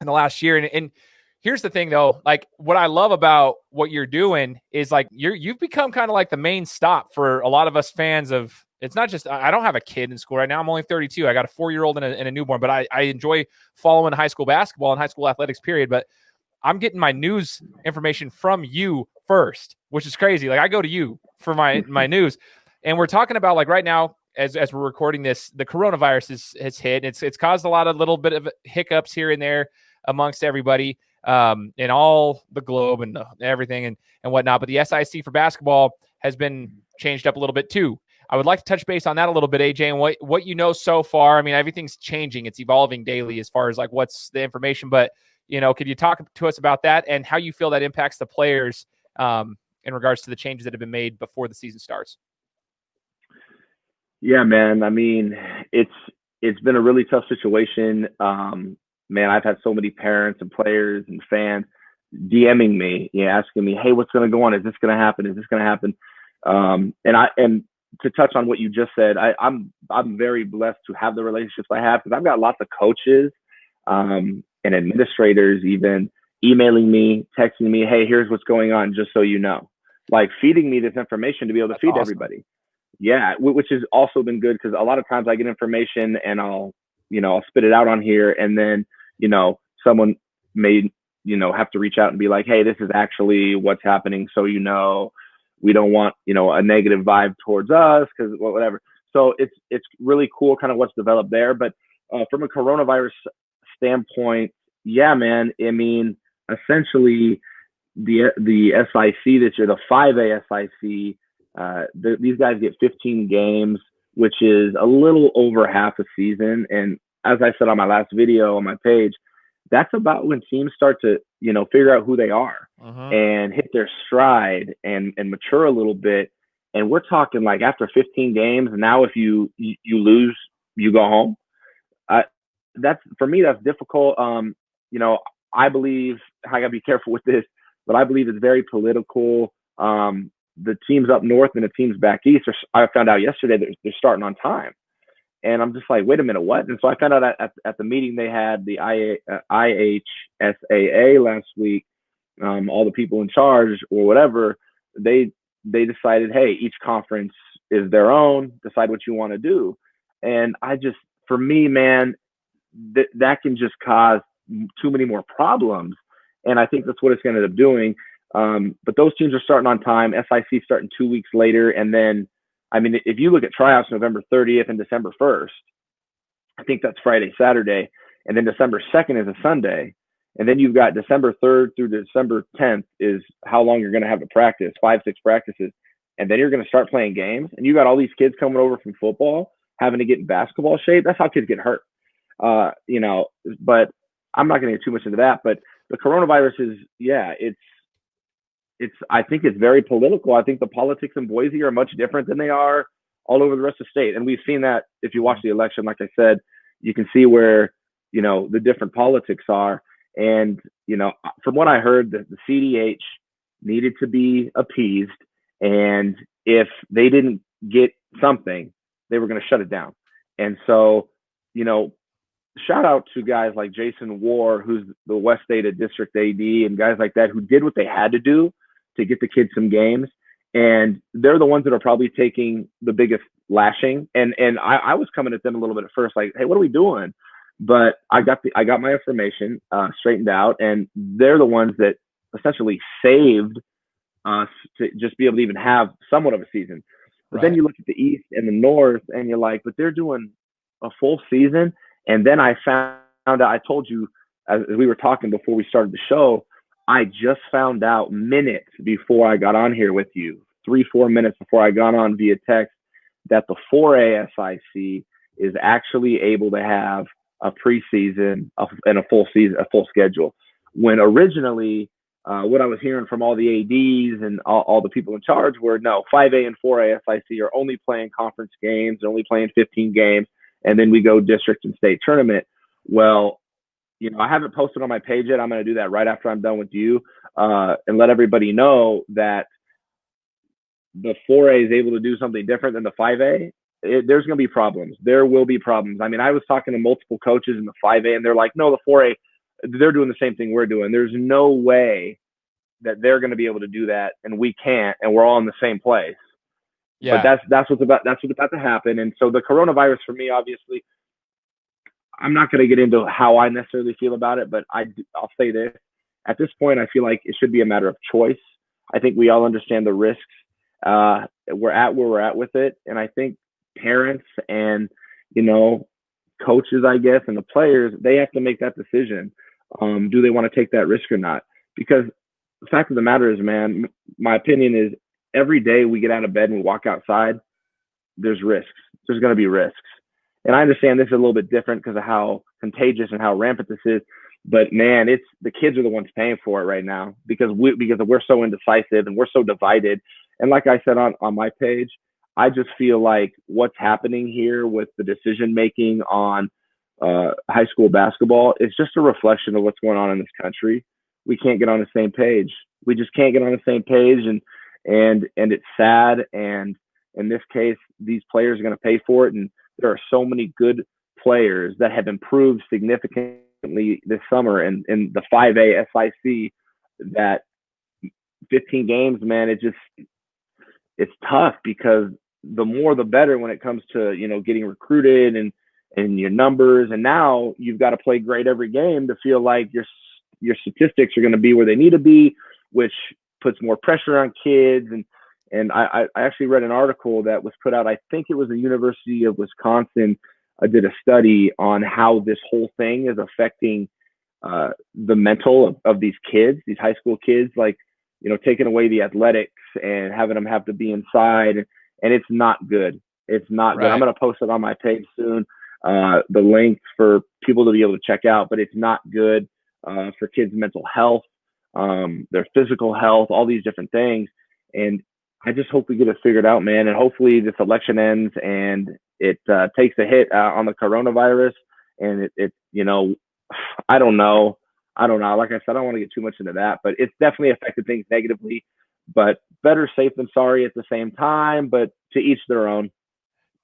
the last year. And here's the thing though, like what I love about what you're doing is like you've become kind of like the main stop for a lot of us fans of. It's not just, I don't have a kid in school right now. I'm only 32. I got a 4-year-old and a newborn, but I enjoy following high school basketball and high school athletics, period. But I'm getting my news information from you first, which is crazy. Like I go to you for my news. And we're talking about like right now, as we're recording this, the coronavirus has hit. It's caused a lot of little bit of hiccups here and there amongst everybody in all the globe and everything and whatnot. But the SIC for basketball has been changed up a little bit too. I would like to touch base on that a little bit, AJ, and what you know so far. I mean, everything's changing. It's evolving daily as far as like what's the information. But, could you talk to us about that and how you feel that impacts the players in regards to the changes that have been made before the season starts? Yeah, man. I mean, it's it's been a really tough situation. Man, I've had so many parents and players and fans DMing me, asking me, "Hey, what's going to go on? Is this going to happen? Is this going to happen?" And to touch on what you just said, I'm very blessed to have the relationships I have, because I've got lots of coaches and administrators even emailing me, texting me, "Hey, here's what's going on, just so you know," like feeding me this information to be able to feed awesome. everybody. Yeah, which has also been good, because a lot of times I get information and I'll spit it out on here, and then someone may have to reach out and be like, "Hey, this is actually what's happening, so we don't want a negative vibe towards us, because whatever." So it's really cool kind of what's developed there. But from a coronavirus standpoint, yeah, man, I mean, essentially the SIC this year, the 5A SIC, these guys get 15 games, which is a little over half a season. And as I said on my last video on my page, that's about when teams start to figure out who they are and hit their stride and mature a little bit. And we're talking like after 15 games, now if you lose, you go home. That's, for me, that's difficult. I believe, I gotta be careful with this, but I believe it's very political. The teams up north and the teams back east, I found out yesterday that they're starting on time. And I'm just like, wait a minute, what? And so I found out at the meeting they had, the IHSAA last week, all the people in charge or whatever, they decided, hey, each conference is their own, decide what you want to do. And for me, man, that can just cause too many more problems. And I think that's what it's going to end up doing. But those teams are starting on time. SIC starting 2 weeks later. And then, I mean, if you look at tryouts November 30th and December 1st, I think that's Friday, Saturday. And then December 2nd is a Sunday. And then you've got December 3rd through December 10th is how long you're going to have to practice, 5-6 practices. And then you're going to start playing games. And you got all these kids coming over from football, having to get in basketball shape. That's how kids get hurt. But I'm not going to get too much into that. But the coronavirus is, I think it's very political. I think the politics in Boise are much different than they are all over the rest of the state. And we've seen that if you watch the election, like I said, you can see where, the different politics are. And, from what I heard, the CDH needed to be appeased. And if they didn't get something, they were going to shut it down. And so, shout out to guys like Jason War, who's the West Data District AD, and guys like that who did what they had to do to get the kids some games. And they're the ones that are probably taking the biggest lashing. And I was coming at them a little bit at first, like, hey, what are we doing? But I got my information straightened out, and they're the ones that essentially saved us to just be able to even have somewhat of a season. But then you look at the East and the North, and you're like, but they're doing a full season. And then I found out, I told you, as we were talking before we started the show, I just found out minutes before I got on here with you, 3-4 minutes before I got on via text, that the 4A SIC is actually able to have a preseason and a full season, a full schedule. When originally, what I was hearing from all the ADs and all the people in charge were, no, 5A and 4A SIC are only playing conference games, they're only playing 15 games, and then we go district and state tournament. Well, I haven't posted on my page yet. I'm going to do that right after I'm done with you, and let everybody know that the 4A is able to do something different than the 5A. There's going to be problems. There will be problems. I mean, I was talking to multiple coaches in the 5A, and they're like, no, the 4A, they're doing the same thing we're doing. There's no way that they're going to be able to do that, and we can't, and we're all in the same place. Yeah. But that's what's about to happen. And so the coronavirus, for me, obviously, I'm not going to get into how I necessarily feel about it, but I'll say this. At this point, I feel like it should be a matter of choice. I think we all understand the risks. We're at where we're at with it. And I think parents and, coaches, I guess, and the players, they have to make that decision. Do they want to take that risk or not? Because the fact of the matter is, man, my opinion is every day we get out of bed and we walk outside, there's risks. There's going to be risks. And I understand this is a little bit different because of how contagious and how rampant this is. But man, it's the kids are the ones paying for it right now because we're so indecisive and we're so divided. And like I said on my page, I just feel like what's happening here with the decision making on high school basketball is just a reflection of what's going on in this country. We can't get on the same page. We just can't get on the same page, and it's sad. And in this case, these players are going to pay for it. And there are so many good players that have improved significantly this summer, and in the 5A SIC, that 15 games, man, it's tough because the more the better when it comes to, you know, getting recruited and your numbers. And now you've got to play great every game to feel like your statistics are going to be where they need to be, which puts more pressure on kids. And I actually read an article that was put out, I think it was the University of Wisconsin, did a study on how this whole thing is affecting the mental of these kids, these high school kids, like, you know, taking away the athletics and having them have to be inside. And it's not good. It's not good. I'm going to post it on my page soon, the link for people to be able to check out, but it's not good for kids' mental health, their physical health, all these different things. And I just hope we get it figured out, man. And hopefully this election ends and it takes a hit on the coronavirus. And it, you know, I don't know. Like I said, I don't want to get too much into that, but it's definitely affected things negatively. But better safe than sorry at the same time, but to each their own.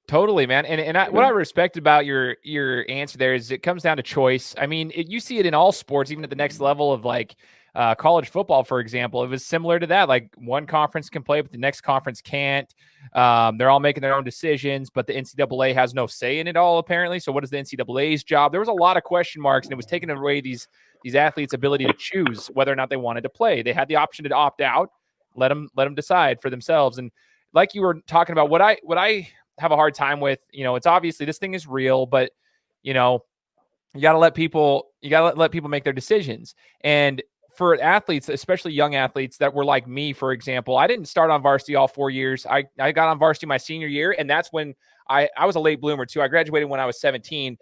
Totally, man. And what I respect about your answer there is it comes down to choice. I mean, you see it in all sports, even at the next level of like college football, for example. It was similar to that. Like one conference can play, but the next conference can't. They're all making their own decisions, but the NCAA has no say in it all, apparently. So what is the NCAA's job? There was a lot of question marks, and it was taking away these athletes' ability to choose whether or not they wanted to play. They had the option to opt out. Let them decide for themselves. And like you were talking about, what I have a hard time with, you know, it's obviously this thing is real, but you know, you got to let people make their decisions. And for athletes, especially young athletes that were like me, for example, I didn't start on varsity all 4 years. I got on varsity my senior year, and that's when I was a late bloomer too. I graduated when I was 17,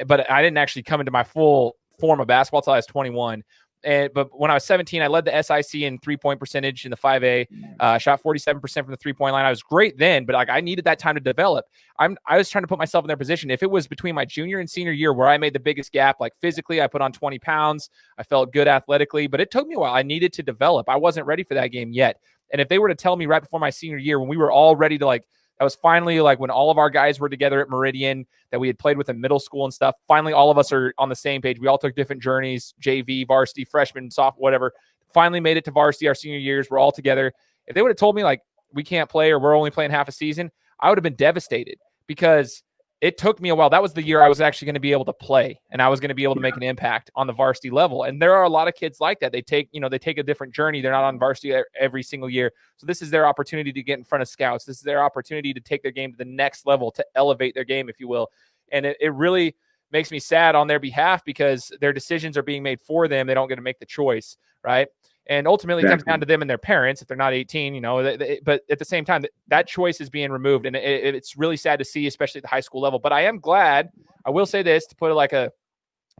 but I didn't actually come into my full form of basketball till I was 21. But when I was 17, I led the SIC in 3-point percentage in the 5A. Shot 47% from the 3-point line. I was great then, but like I needed that time to develop. I was trying to put myself in their position. If it was between my junior and senior year where I made the biggest gap, like physically, I put on 20 pounds. I felt good athletically, but it took me a while. I needed to develop. I wasn't ready for that game yet. And if they were to tell me right before my senior year, when we were all ready to like, that was finally like when all of our guys were together at Meridian that we had played with in middle school and stuff. Finally, all of us are on the same page. We all took different journeys, JV, varsity, freshman, soft, whatever. Finally made it to varsity our senior years. We're all together. If they would have told me like we can't play or we're only playing half a season, I would have been devastated because it took me a while. That was the year I was actually going to be able to play and I was going to be able to make an impact on the varsity level. And there are a lot of kids like that. They take a different journey. They're not on varsity every single year. So this is their opportunity to get in front of scouts. This is their opportunity to take their game to the next level, to elevate their game, if you will. And it really makes me sad on their behalf because their decisions are being made for them. They don't get to make the choice, right? And ultimately, it comes down to them and their parents if they're not 18, you know. But at the same time, that choice is being removed, and it's really sad to see, especially at the high school level. But I am glad. I will say this to put like a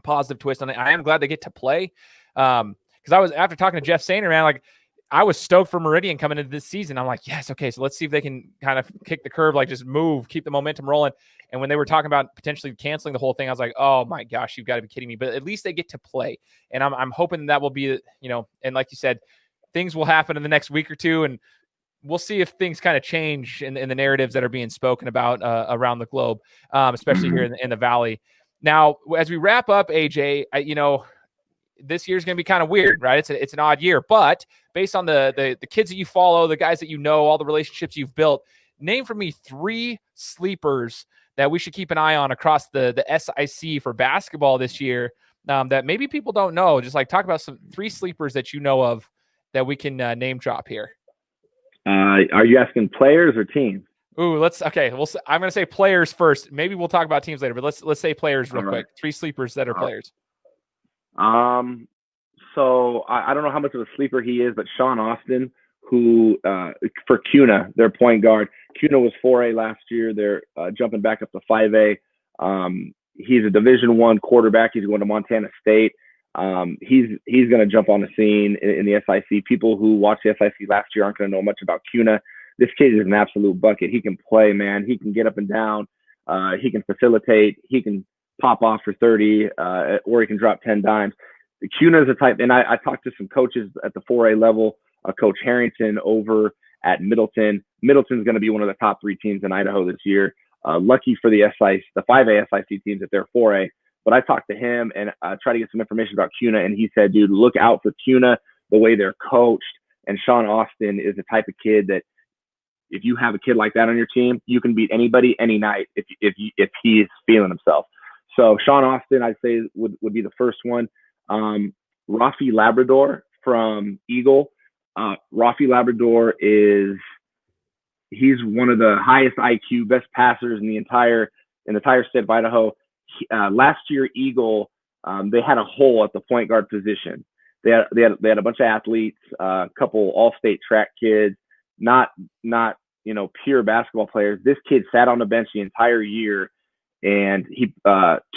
positive twist on it. I am glad they get to play because I was, after talking to Jeff Sainer, man, like I was stoked for Meridian coming into this season. I'm like, yes, okay, so let's see if they can kind of kick the curve, like just move, keep the momentum rolling. And when they were talking about potentially canceling the whole thing, I was like, oh my gosh, you've got to be kidding me. But at least they get to play. And I'm hoping that will be, you know, and like you said, things will happen in the next week or two. And we'll see if things kind of change in the narratives that are being spoken about around the globe, especially here in the Valley. Now, as we wrap up, AJ, you know, this year's going to be kind of weird, right? It's an odd year, but based on the kids that you follow, the guys that you know, all the relationships you've built, name for me 3 sleepers that we should keep an eye on across the SIC for basketball this year that maybe people don't know. Just like talk about 3 sleepers that you know of that we can name drop here. Are you asking players or teams? Ooh, I'm going to say players first. Maybe we'll talk about teams later, but let's say players real quick. 3 sleepers that are players. So I don't know how much of a sleeper he is, but Sean Austin, who for CUNA, their point guard. CUNA was 4A last year. They're jumping back up to 5A. He's a Division I quarterback. He's going to Montana State. He's going to jump on the scene in the SIC. People who watched the SIC last year aren't going to know much about CUNA. this kid is an absolute bucket. He can play, man. He can get up and down. He can facilitate. He can pop off for 30, or he can drop 10 dimes. Kuna is a type, and I talked to some coaches at the 4A level, Coach Harrington over at Middleton. Middleton's going to be one of the top 3 teams in Idaho this year. Lucky for the 5A SIC teams that they're 4A. But I talked to him and tried to get some information about Kuna, and he said, dude, look out for Kuna, the way they're coached. And Sean Austin is the type of kid that if you have a kid like that on your team, you can beat anybody any night if he is feeling himself. So Sean Austin, I'd say, would be the first one. Rafi Labrador from Eagle. Rafi Labrador he's one of the highest IQ, best passers in the entire state of Idaho. Last year, Eagle, they had a hole at the point guard position. They had a bunch of athletes, a couple all-state track kids, not pure basketball players. This kid sat on the bench the entire year, and he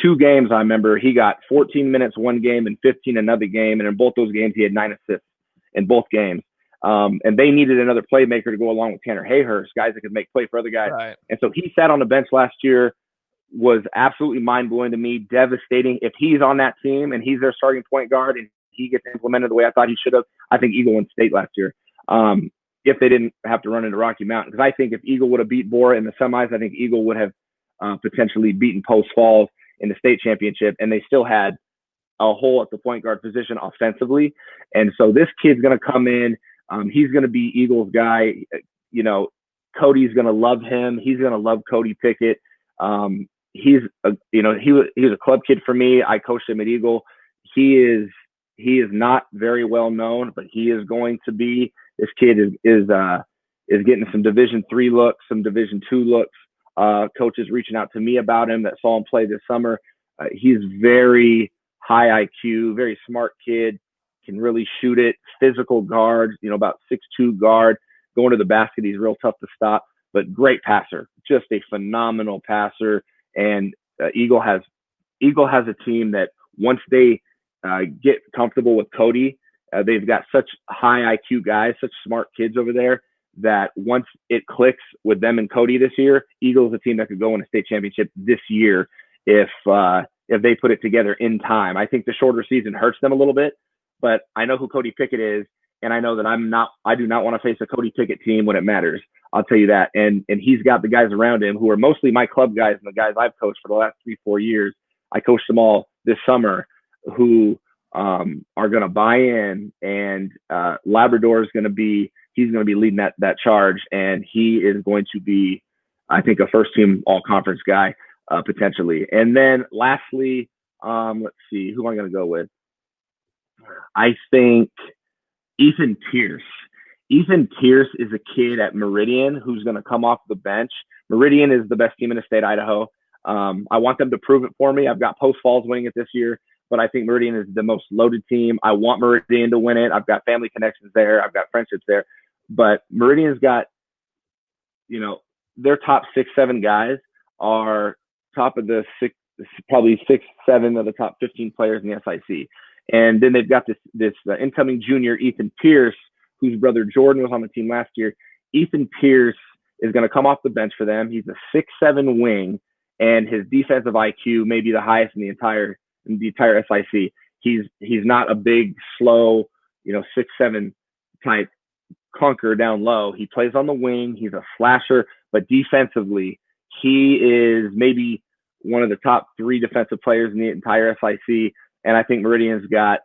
2 games, I remember, he got 14 minutes one game and 15 another game, and in both those games he had 9 assists in both games. And they needed another playmaker to go along with Tanner Hayhurst, guys that could make play for other guys. Right. And so he sat on the bench last year. Was absolutely mind-blowing to me, devastating. If he's on that team and he's their starting point guard and he gets implemented the way I thought he should have, I think Eagle won state last year. If they didn't have to run into Rocky Mountain. Because I think if Eagle would have beat Bora in the semis, I think Eagle would have potentially beaten Post Falls in the state championship, and they still had a hole at the point guard position offensively. And so this kid's going to come in. He's going to be Eagle's guy. Cody's going to love him. He's going to love Cody Pickett. He was a club kid for me. I coached him at Eagle. He is not very well known, but he is going to be. This kid is getting some Division III looks, some Division II looks. Coaches reaching out to me about him that saw him play this summer. He's very high IQ, very smart kid, can really shoot it. Physical guard, about 6'2" guard. Going to the basket, he's real tough to stop, but great passer, just a phenomenal passer. And Eagle has a team that once they get comfortable with Cody, they've got such high IQ guys, such smart kids over there, that once it clicks with them and Cody this year, Eagle's a team that could go win a state championship this year if they put it together in time. I think the shorter season hurts them a little bit, but I know who Cody Pickett is, and I know that I do not want to face a Cody Pickett team when it matters. I'll tell you that. And he's got the guys around him who are mostly my club guys and the guys I've coached for the last 3-4 years. I coached them all this summer, who are going to buy in, and Labrador is going to be leading that charge, and he is going to be, I think, a first team all conference guy potentially. And then lastly, let's see, who am I going to go with? I think Ethan Pierce. Ethan Pierce is a kid at Meridian who's going to come off the bench. Meridian is the best team in the state of Idaho. I want them to prove it for me. I've got Post Falls winning it this year, but I think Meridian is the most loaded team. I want Meridian to win it. I've got family connections there. I've got friendships there. But Meridian's got, their top 6-7 guys are top of the probably 6-7 of the top 15 players in the SIC. And then they've got this incoming junior, Ethan Pierce, whose brother Jordan was on the team last year. Ethan Pierce is going to come off the bench for them. He's a 6'7" wing, and his defensive IQ may be the highest in the entire SIC. He's not a big, slow, 6'7" type clunker down low. He plays on the wing. He's a slasher, but defensively, he is maybe one of the top 3 defensive players in the entire SIC. And I think Meridian's got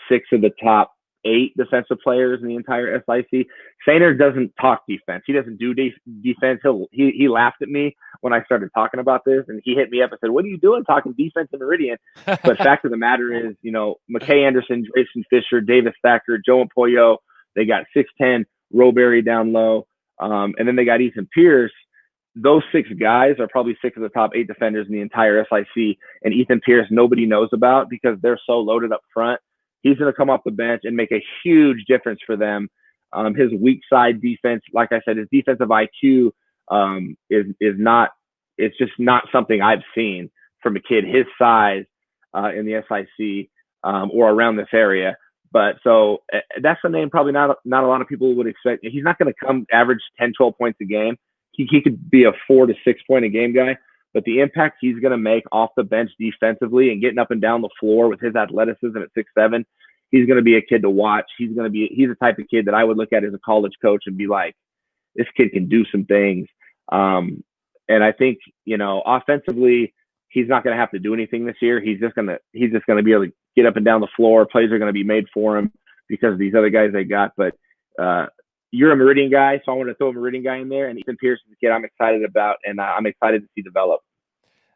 6 of the top 8 defensive players in the entire SIC. Sainer doesn't talk defense. He doesn't do defense. He laughed at me when I started talking about this, and he hit me up and said, "What are you doing talking defense in Meridian?" But fact of the matter is, McKay Anderson, Jason Fisher, Davis Thacker, Joe Empoyo, they got 6'10", Rowberry down low. And then they got Ethan Pierce. Those 6 guys are probably 6 of the top 8 defenders in the entire SIC. And Ethan Pierce, nobody knows about because they're so loaded up front. He's going to come off the bench and make a huge difference for them. His weak side defense, like I said, his defensive IQ is not, it's just not something I've seen from a kid his size in the SIC or around this area. But so that's a name probably not a lot of people would expect. He's not going to come average 10, 12 points a game. He could be a 4 to 6 point a game guy, but the impact he's going to make off the bench defensively and getting up and down the floor with his athleticism at 6'7", he's going to be a kid to watch. He's the type of kid that I would look at as a college coach and be like, this kid can do some things. And I think, offensively, he's not going to have to do anything this year. He's just going to be able to get up and down the floor. Plays are going to be made for him because of these other guys they got. But you're a Meridian guy, so I want to throw a Meridian guy in there. And Ethan Pierce is a kid I'm excited about, and I'm excited to see develop.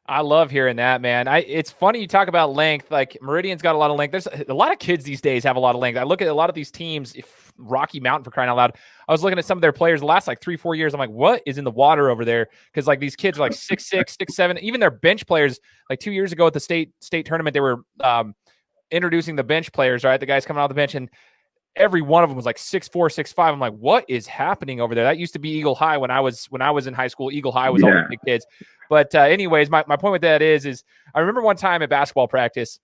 I love hearing that, man. It's funny you talk about length. Like, Meridian's got a lot of length. There's a lot of kids these days have a lot of length. I look at a lot of these teams, Rocky Mountain, for crying out loud. I was looking at some of their players the last 3-4 years. I'm like, what is in the water over there? Because these kids are 6'6", 6'7". Even their bench players, 2 years ago at the state tournament, they were introducing the bench players, right? The guys coming out of the bench, and every one of them was 6'4", 6'5". I'm like, what is happening over there? That used to be Eagle High when I was in high school. Eagle High was all the big kids. But anyways, my point with that is I remember one time at basketball practice,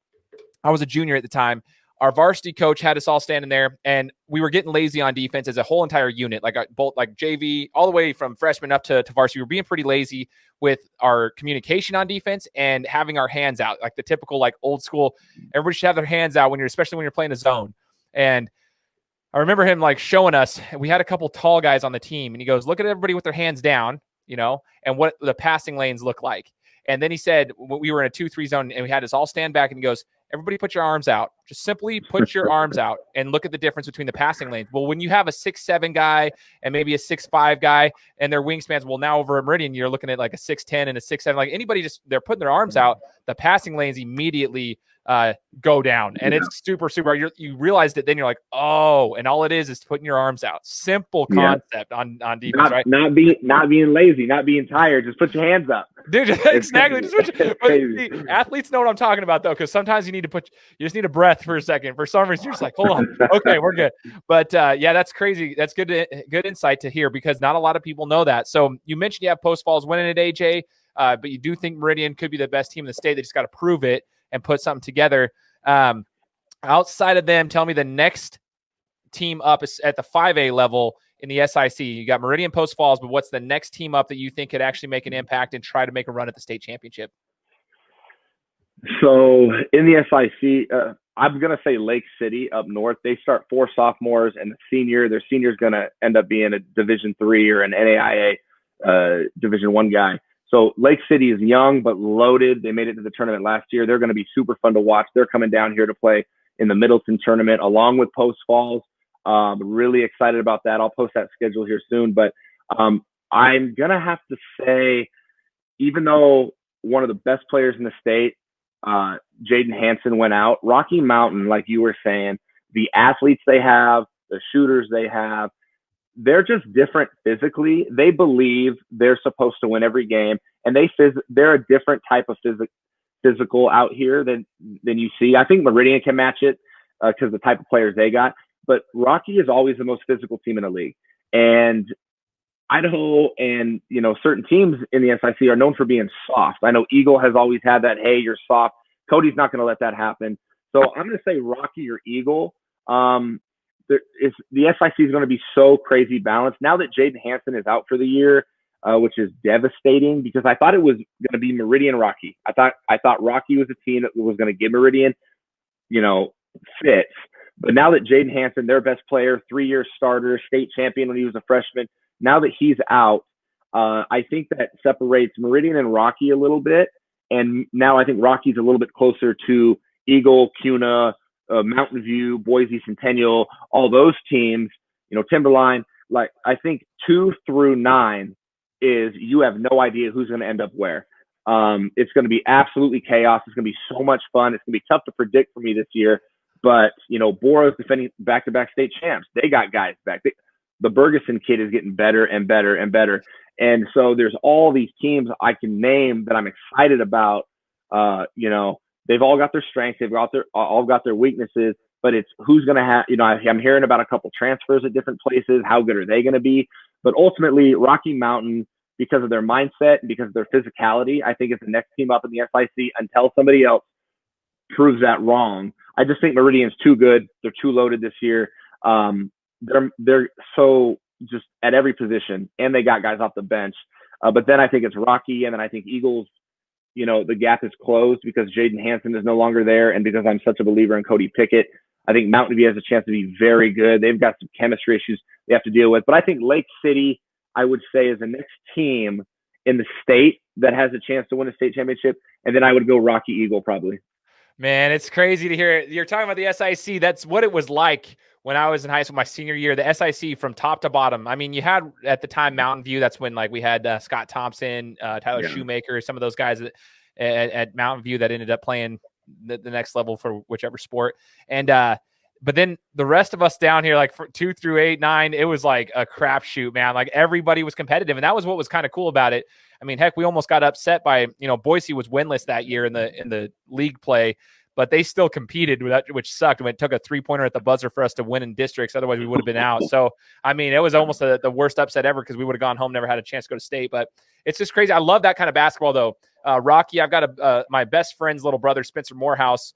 I was a junior at the time. Our varsity coach had us all standing there, and we were getting lazy on defense as a whole entire unit, both JV, all the way from freshman up to varsity. We were being pretty lazy with our communication on defense and having our hands out, the typical old school. Everybody should have their hands out especially when you're playing a zone. And I remember him showing us. We had a couple tall guys on the team, and he goes, "Look at everybody with their hands down, and what the passing lanes look like." And then he said, we were in a 2-3 zone, and we had us all stand back, and he goes, "Everybody put your arms out. Just simply put your arms out and look at the difference between the passing lanes." Well, when you have a 6'7" guy and maybe a 6'5" guy and their wingspans, now over at Meridian, you're looking at a 6'10" and a 6'7". Anybody they're putting their arms out, the passing lanes immediately go down. And it's super, super. You realize it, then you're like, oh, and all it is putting your arms out. Simple concept on defense, right? Not being lazy, not being tired. Just put your hands up. Dude, exactly. See, athletes know what I'm talking about, though, because sometimes you just need a breath for a second. For some reason, you're just hold on. Okay, we're good. But that's crazy. That's good insight to hear, because not a lot of people know that. So you mentioned you have Post Falls winning at AJ, but you do think Meridian could be the best team in the state. They just got to prove it and put something together. Outside of them, tell me the next team up is at the 5A level in the SIC. You got Meridian, Post Falls, but what's the next team up that you think could actually make an impact and try to make a run at the state championship? So in the SIC, I'm going to say Lake City up north. They start 4 sophomores, and their senior's going to end up being a Division III or an NAIA Division I guy. So Lake City is young but loaded. They made it to the tournament last year. They're going to be super fun to watch. They're coming down here to play in the Middleton tournament along with Post Falls. Really excited about that. I'll post that schedule here soon. But I'm going to have to say, even though one of the best players in the state, Jaden Hansen, went out, Rocky Mountain, like you were saying, the athletes they have, the shooters they have, they're just different physically. They believe they're supposed to win every game, and they're a different type of physical out here than you see. I think Meridian can match it because the type of players they got. But Rocky is always the most physical team in the league, and Idaho and certain teams in the SIC are known for being soft. I know Eagle has always had that. Hey, you're soft. Cody's not going to let that happen. So I'm going to say Rocky or Eagle. The SIC is going to be so crazy balanced now that Jaden Hansen is out for the year, which is devastating, because I thought it was going to be Meridian Rocky. I thought Rocky was a team that was going to give Meridian, fits. But now that Jaden Hansen, their best player, 3-year starter, state champion when he was a freshman, now that he's out, I think that separates Meridian and Rocky a little bit. And now I think Rocky's a little bit closer to Eagle, CUNA, Mountain View, Boise Centennial, all those teams, Timberline. I think 2 through 9 is you have no idea who's going to end up where. It's going to be absolutely chaos. It's going to be so much fun. It's going to be tough to predict for me this year. But, Boro's defending back-to-back state champs. They got guys back. The Bergeson kid is getting better and better and better. And so there's all these teams I can name that I'm excited about. They've all got their strengths. They've all got their weaknesses. But it's who's going to have, I'm hearing about a couple transfers at different places. How good are they going to be? But ultimately, Rocky Mountain, because of their mindset and because of their physicality, I think is the next team up in the SIC until somebody else proves that wrong. I just think Meridian's too good. They're too loaded this year. They're so just at every position, and they got guys off the bench. But then I think it's Rocky, and then I think Eagles, the gap is closed because Jaden Hanson is no longer there, and because I'm such a believer in Cody Pickett. I think Mountain View has a chance to be very good. They've got some chemistry issues they have to deal with. But I think Lake City, I would say, is the next team in the state that has a chance to win a state championship. And then I would go Rocky Eagle probably. Man, it's crazy to hear it. You're talking about the SIC. That's what it was like when I was in high school, my senior year, the SIC from top to bottom. I mean, you had at the time Mountain View. That's when we had Scott Thompson, Tyler Shoemaker, some of those guys at Mountain View that ended up playing the next level for whichever sport. And but then the rest of us down here, like 2 through 8, 9, it was like a crapshoot, man. Like everybody was competitive, and that was what was kind of cool about it. I mean, heck, we almost got upset by Boise was winless that year in the league play, but they still competed with that, which sucked. When it took a 3-pointer at the buzzer for us to win in districts, otherwise we would have been out. So I mean, it was almost the worst upset ever because we would have gone home, never had a chance to go to state. But it's just crazy. I love that kind of basketball, though. Rocky, I've got my best friend's little brother, Spencer Morehouse,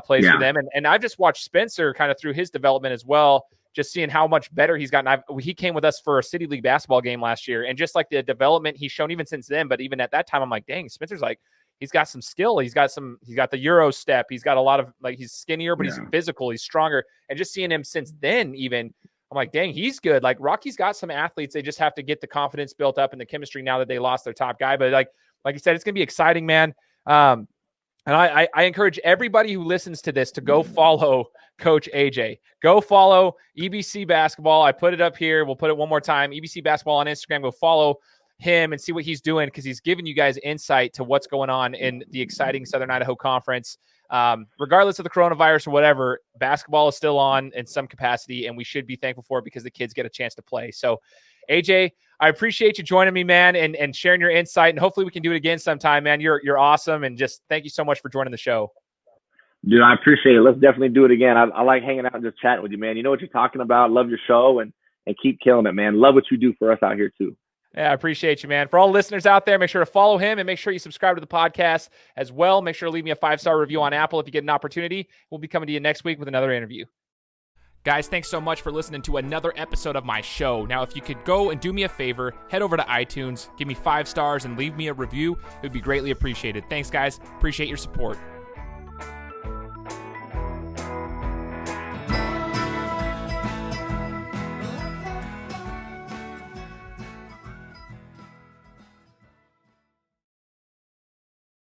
plays for them. And I've just watched Spencer kind of through his development as well, just seeing how much better he's gotten. He came with us for a City League basketball game last year, and just like the development he's shown even since then. But even at that time, I'm like, dang, Spencer's like, he's got some skill. He's got the Euro step. He's got a lot of, like, he's skinnier, but he's physical. He's stronger. And just seeing him since then, even, I'm like, dang, he's good. Like, Rocky's got some athletes. They just have to get the confidence built up and the chemistry now that they lost their top guy. But like you said, it's going to be exciting, man. And I encourage everybody who listens to this to go follow Coach AJ. Go follow EBC Basketball. I put it up here. We'll put it one more time. EBC Basketball on Instagram. Go follow him and see what he's doing, because he's giving you guys insight to what's going on in the exciting Southern Idaho Conference. Regardless of the coronavirus or whatever, basketball is still on in some capacity, and we should be thankful for it because the kids get a chance to play. So, AJ, I appreciate you joining me, man, and sharing your insight, and hopefully we can do it again sometime, man. You're awesome, and just thank you so much for joining the show. Dude, I appreciate it. Let's definitely do it again. I like hanging out and just chatting with you, man. You know what you're talking about. Love your show, and keep killing it, man. Love what you do for us out here, too. Yeah, I appreciate you, man. For all listeners out there, make sure to follow him and make sure you subscribe to the podcast as well. Make sure to leave me a 5-star review on Apple if you get an opportunity. We'll be coming to you next week with another interview. Guys, thanks so much for listening to another episode of my show. Now, if you could go and do me a favor, head over to iTunes, give me 5 stars, and leave me a review. It would be greatly appreciated. Thanks, guys. Appreciate your support.